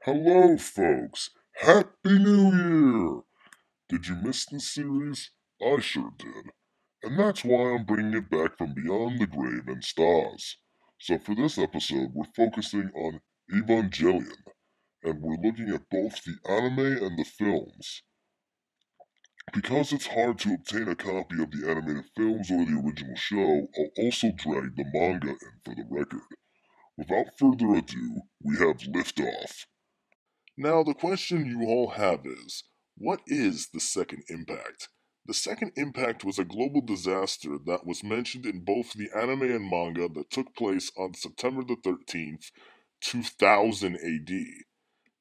Hello, folks! Happy New Year! Did you miss this series? I sure did. And that's why I'm bringing it back from beyond the grave and stars. So for this episode, we're focusing on Evangelion, and we're looking at both the anime and the films. Because it's hard to obtain a copy of the animated films or the original show, I'll also drag the manga in for the record. Without further ado, we have liftoff. Now, the question you all have is, what is the Second Impact? The Second Impact was a global disaster that was mentioned in both the anime and manga that took place on September the 13th, 2000 AD.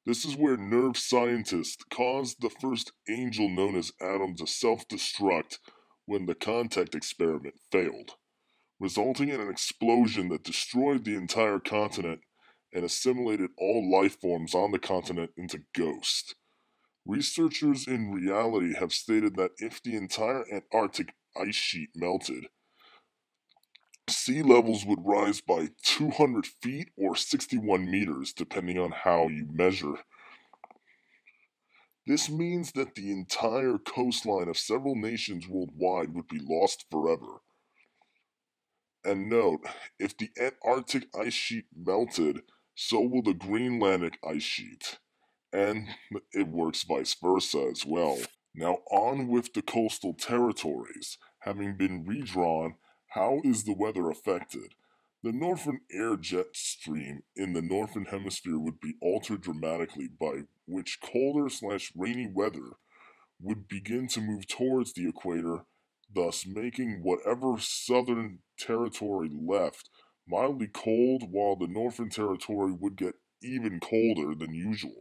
This is where nerve scientists caused the first angel known as Adam to self-destruct when the contact experiment failed, resulting in an explosion that destroyed the entire continent and assimilated all life forms on the continent into ghosts. Researchers in reality have stated that if the entire Antarctic ice sheet melted, sea levels would rise by 200 feet or 61 meters, depending on how you measure. This means that the entire coastline of several nations worldwide would be lost forever. And note, if the Antarctic ice sheet melted, so will the Greenlandic ice sheet. And it works vice versa as well. Now on with the coastal territories. Having been redrawn, how is the weather affected? The northern air jet stream in the northern hemisphere would be altered dramatically, by which colder/rainy weather would begin to move towards the equator, thus making whatever southern territory left mildly cold, while the northern territory would get even colder than usual.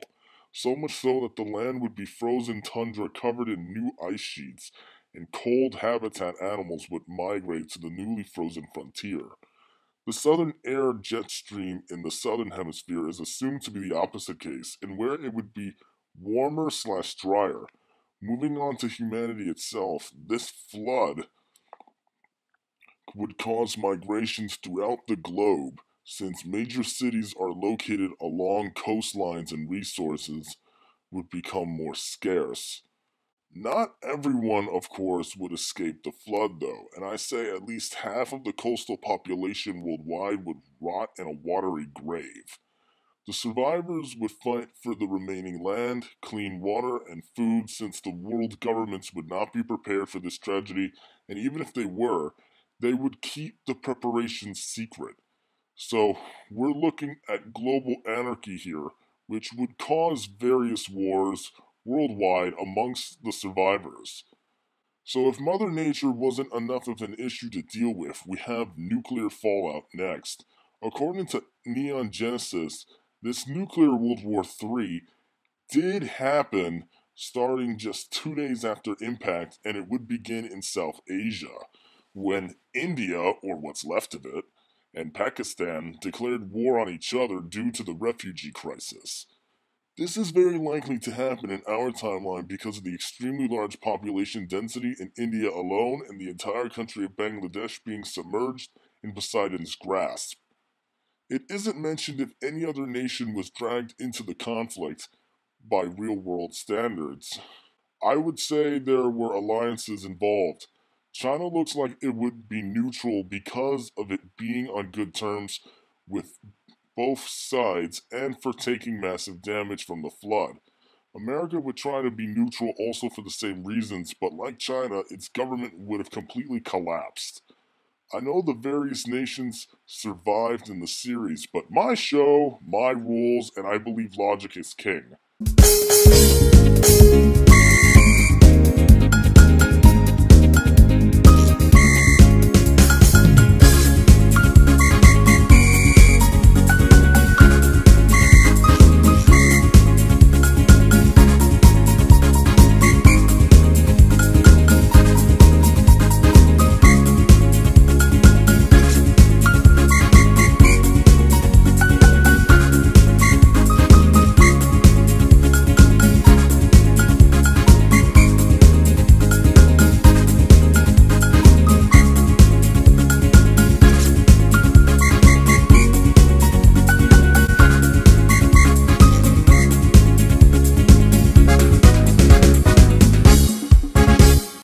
So much so that the land would be frozen tundra covered in new ice sheets, and cold habitat animals would migrate to the newly frozen frontier. The southern air jet stream in the southern hemisphere is assumed to be the opposite case, in where it would be warmer/drier. Moving on to humanity itself, this flood would cause migrations throughout the globe, since major cities are located along coastlines and resources would become more scarce. Not everyone, of course, would escape the flood, though, and I say at least half of the coastal population worldwide would rot in a watery grave. The survivors would fight for the remaining land, clean water, and food, since the world governments would not be prepared for this tragedy, and even if they were, they would keep the preparations secret. So, we're looking at global anarchy here, which would cause various wars worldwide amongst the survivors. So, if Mother Nature wasn't enough of an issue to deal with, we have nuclear fallout next. According to Neon Genesis, this nuclear World War III did happen starting just 2 days after impact, and it would begin in South Asia, when India, or what's left of it, and Pakistan declared war on each other due to the refugee crisis. This is very likely to happen in our timeline because of the extremely large population density in India alone, and the entire country of Bangladesh being submerged in Poseidon's grasp. It isn't mentioned if any other nation was dragged into the conflict by real-world standards. I would say there were alliances involved. China looks like it would be neutral because of it being on good terms with both sides and for taking massive damage from the flood. America would try to be neutral also for the same reasons, but like China, its government would have completely collapsed. I know the various nations survived in the series, but my show, my rules, and I believe logic is king.